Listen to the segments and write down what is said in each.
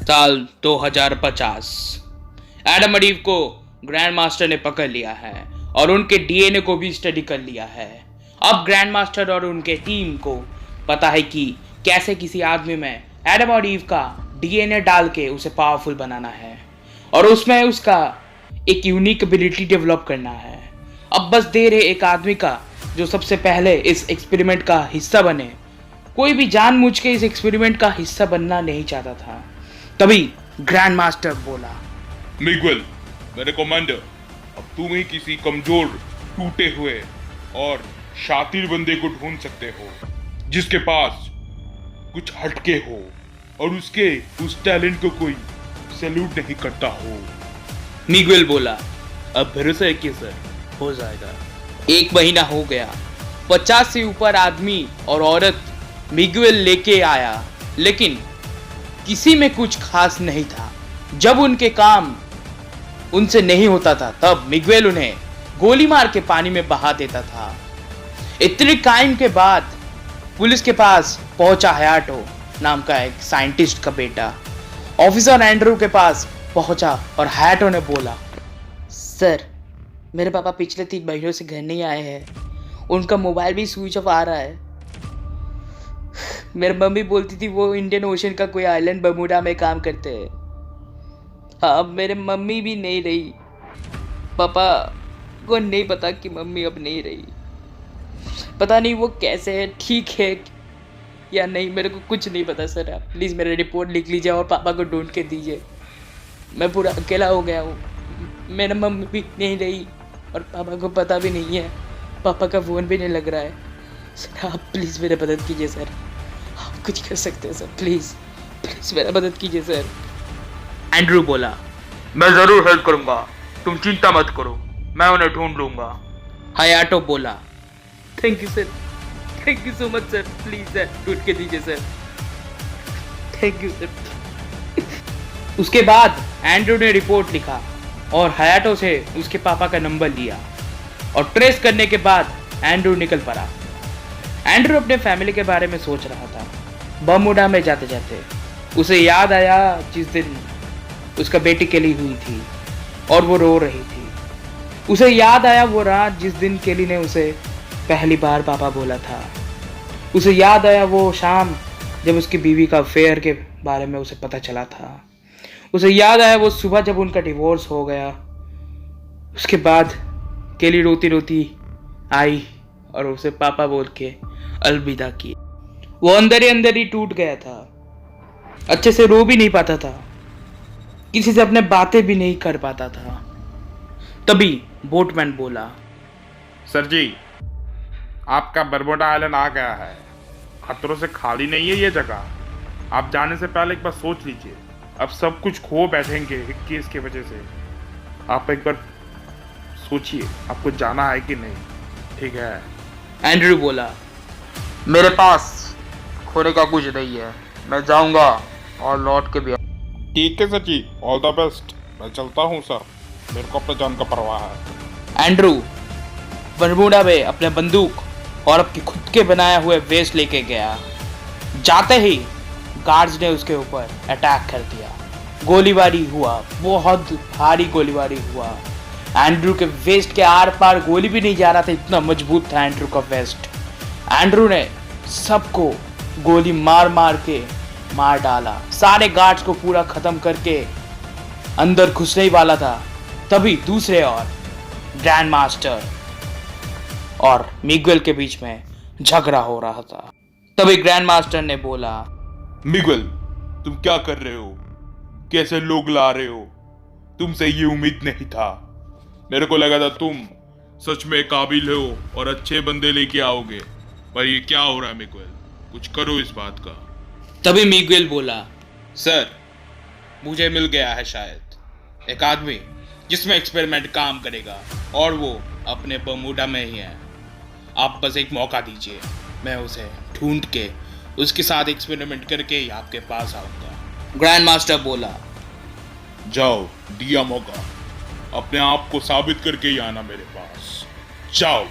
साल 2050 एडम अडीव को grand master ने पकड़ लिया है और उनके डीएनए को भी स्टडी कर लिया है। अब ग्रैंड मास्टर और उनके टीम को पता है कि कैसे किसी आदमी में एडम और ईव का डीएनए डाल के उसे पावरफुल बनाना है और उसमें उसका एक यूनिक एबिलिटी डेवलप करना है। अब बस देर है एक आदमी का जो सबसे पहले इस एक्सपेरिमेंट का हिस्सा बने। कोई भी जानबूझ के इस एक्सपेरिमेंट का हिस्सा बनना नहीं चाहता था। तभी ग्रैंड मास्टर बोला, मिगुएल, मेरे कमांडर, अब तुम ही किसी कमजोर, टूटे हुए और शातिर बंदे को ढूंढ सकते हो जिसके पास कुछ हटके हो और उसके उस टैलेंट को कोई सैल्यूट नहीं करता हो। मिगुएल बोला, अब भरोसा है कि सर हो जाएगा। 1 महीना हो गया। 50 से ऊपर आदमी और औरत मिगुएल लेके आया, लेकिन किसी में कुछ खास नहीं था। जब उनके काम उनसे नहीं होता था तब मिगुएल उन्हें गोली मार के पानी में बहा देता था। इतने टाइम के बाद पुलिस के पास पहुंचा हयाटो नाम का एक साइंटिस्ट का बेटा। ऑफिसर एंड्रू के पास पहुंचा और हयाटो ने बोला, सर मेरे पापा पिछले 3 महीनों से घर नहीं आए हैं। उनका मोबाइल भी स्विच ऑफ आ रहा है। मेरी मम्मी बोलती थी वो इंडियन ओशन का कोई आइलैंड बर्मुडा में काम करते हैं। अब मेरे मम्मी भी नहीं रही। पापा को नहीं पता कि मम्मी अब नहीं रही। पता नहीं वो कैसे है, ठीक है या नहीं, मेरे को कुछ नहीं पता। सर आप प्लीज़ मेरा रिपोर्ट लिख लीजिए और पापा को ढूंढ के दीजिए। मैं पूरा अकेला हो गया हूँ। मेरा मम्मी भी नहीं रही और पापा को पता भी नहीं है। पापा का फ़ोन भी नहीं लग रहा है। सर आप प्लीज़ मेरी मदद कीजिए सर। आप कुछ कर सकते हैं सर, प्लीज़ प्लीज़ मेरा मदद कीजिए सर। एंड्रू बोला, मैं ज़रूर हेल्प करूँगा, तुम चिंता मत करो, मैं उन्हें ढूंढ लूँगा। हयाटो बोला, thank you sir, thank you so much sir, please sir ढूंढ के दीजिए सर, थैंक यू सर। उसके बाद एंड्रू ने रिपोर्ट लिखा और हयाटो से उसके पापा का नंबर लिया और ट्रेस करने के बाद एंड्रू निकल पड़ा। एंड्रू अपने फैमिली के बारे में सोच रहा था। बर्मुडा में जाते जाते उसे याद आया जिस दिन उसका बेटी केली हुई थी और वो रो रही थी। उसे याद आया वो रात जिस दिन केली ने उसे पहली बार पापा बोला था। उसे याद आया वो शाम जब उसकी बीवी का अफेयर के बारे में उसे पता चला था। उसे याद आया वो सुबह जब उनका डिवोर्स हो गया। उसके बाद केली रोती रोती आई और उसे पापा बोल के अलविदा की। वो अंदर ही टूट गया था। अच्छे से रो भी नहीं पाता था, किसी से अपने बातें भी नहीं कर पाता था। तभी बोटमैन बोला, सर जी, आपका बर्मुडा आइलैंड आ गया है। खतरों से खाली नहीं है ये जगह। आप जाने से पहले एक बार सोच लीजिए। अब सब कुछ खो बैठेंगे 21 की वजह से। आप एक बार सोचिए आपको जाना है कि नहीं, ठीक है? एंड्रू बोला, मेरे पास खोने का कुछ नहीं है, मैं जाऊंगा और लौट के भी। ठीक है sir ji, all the best. मैं चलता हूँ सर, मेरे को अपने जान का परवाह है। एंड्रू बर्मुडा में अपने बंदूक और अपने खुद के बनाए हुए वेस्ट लेके गया। जाते ही गार्ड्स ने उसके ऊपर अटैक कर दिया। गोलीबारी हुआ, बहुत भारी गोलीबारी हुआ। एंड्रू के वेस्ट के आर पार गोली भी नहीं जा रहा था, इतना मजबूत था एंड्रू का वेस्ट। एंड्रू ने सबको गोली मार मार के मार डाला। सारे गार्ड्स को पूरा खत्म करके अंदर घुसने ही वाला था। तभी दूसरे ओर ग्रैंड मास्टर और मिगुएल के बीच में झगड़ा हो रहा था। तभी ग्रैंड मास्टर ने बोला, मिगुएल, तुम क्या कर रहे हो? कैसे लोग ला रहे हो? तुमसे ये उम्मीद नहीं था। मेरे को लगा था तुम सच में काबिल हो और अच्छे बंदे लेके आओगे, पर ये क्या हो रहा है मिगुएल? कुछ करो इस बात का। तभी मिगुएल बोला, सर मुझे मिल गया है शायद एक आदमी जिसमें एक्सपेरिमेंट काम करेगा और वो अपने बर्मुडा में ही है। आप बस एक मौका दीजिए, मैं उसे ढूंढ के उसके साथ एक्सपेरिमेंट करके ही आपके पास आऊंगा। ग्रैंड मास्टर बोला, जाओ, दिया मौका, अपने आप को साबित करके ही आना मेरे पास, जाओ।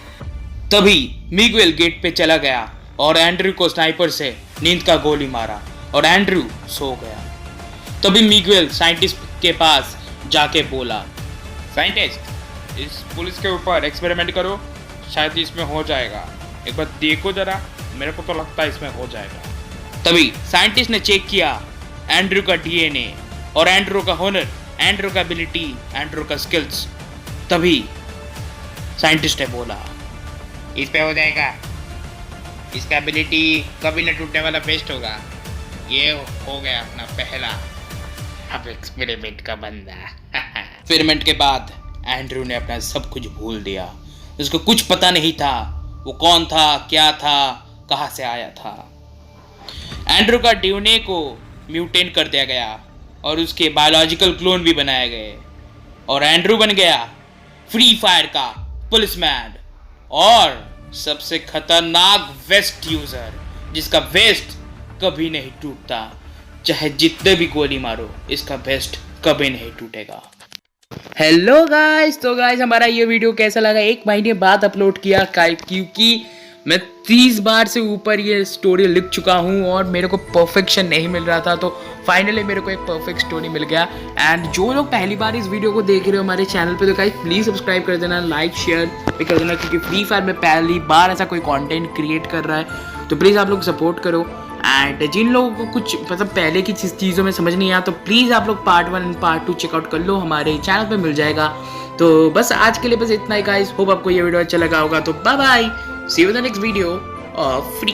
तभी मिगुएल गेट पे चला गया और एंड्रू को स्नाइपर से नींद का गोली मारा और एंड्रू सो गया। तभी मिगुएल साइंटिस्ट के पास जाके बोला, साइंटिस्ट, इस पुलिस के ऊपर एक्सपेरिमेंट करो, शायद इसमें हो जाएगा। एक बार देखो जरा, मेरे को तो लगता है इसमें हो जाएगा। तभी साइंटिस्ट ने चेक किया एंड्रू का डीएनए और एंड्रू का हुनर, एंड्रू का एबिलिटी, एंड्रू का स्किल्स। तभी साइंटिस्ट ने बोला, इस पे हो जाएगा, इसका एबिलिटी कभी न टूटने वाला बेस्ट होगा। ये हो गया अपना पहला अब एक्सपेरिमेंट का बंदा। एक्सपेरिमेंट के बाद एंड्रू ने अपना सब कुछ भूल दिया। उसको कुछ पता नहीं था वो कौन था, क्या था, कहाँ से आया था। एंड्रू का डीएनए को म्यूटेंट कर दिया गया और उसके बायोलॉजिकल क्लोन भी बनाए गए और एंड्रू बन गया फ्री फायर का पुलिसमैन और सबसे खतरनाक वेस्ट यूजर, जिसका वेस्ट कभी नहीं टूटता। चाहे जितने भी गोली मारो, इसका वेस्ट कभी नहीं टूटेगा। हेलो गाइस, तो गाइस हमारा ये वीडियो कैसा लगा? 1 महीने बाद अपलोड किया क्योंकि मैं 30 बार से ऊपर ये स्टोरी लिख चुका हूँ और मेरे को परफेक्शन नहीं मिल रहा था, तो फाइनली मेरे को एक परफेक्ट स्टोरी मिल गया। एंड जो लोग पहली बार इस वीडियो को देख रहे हो हमारे चैनल पे, तो गाइस प्लीज़ सब्सक्राइब कर देना, लाइक शेयर भी कर देना, क्योंकि फ्री फायर में पहली बार ऐसा कोई कंटेंट क्रिएट कर रहा है, तो प्लीज़ आप लोग सपोर्ट करो। एंड जिन लोगों को कुछ मतलब पहले की चीज़ों में समझ नहीं आया, तो प्लीज़ आप लोग पार्ट 1 एंड पार्ट 2 चेकआउट कर लो, हमारे चैनल पे मिल जाएगा। तो बस आज के लिए बस इतना ही गाइस, होप आपको ये वीडियो अच्छा लगा होगा। तो bye bye, see you in the next video of free.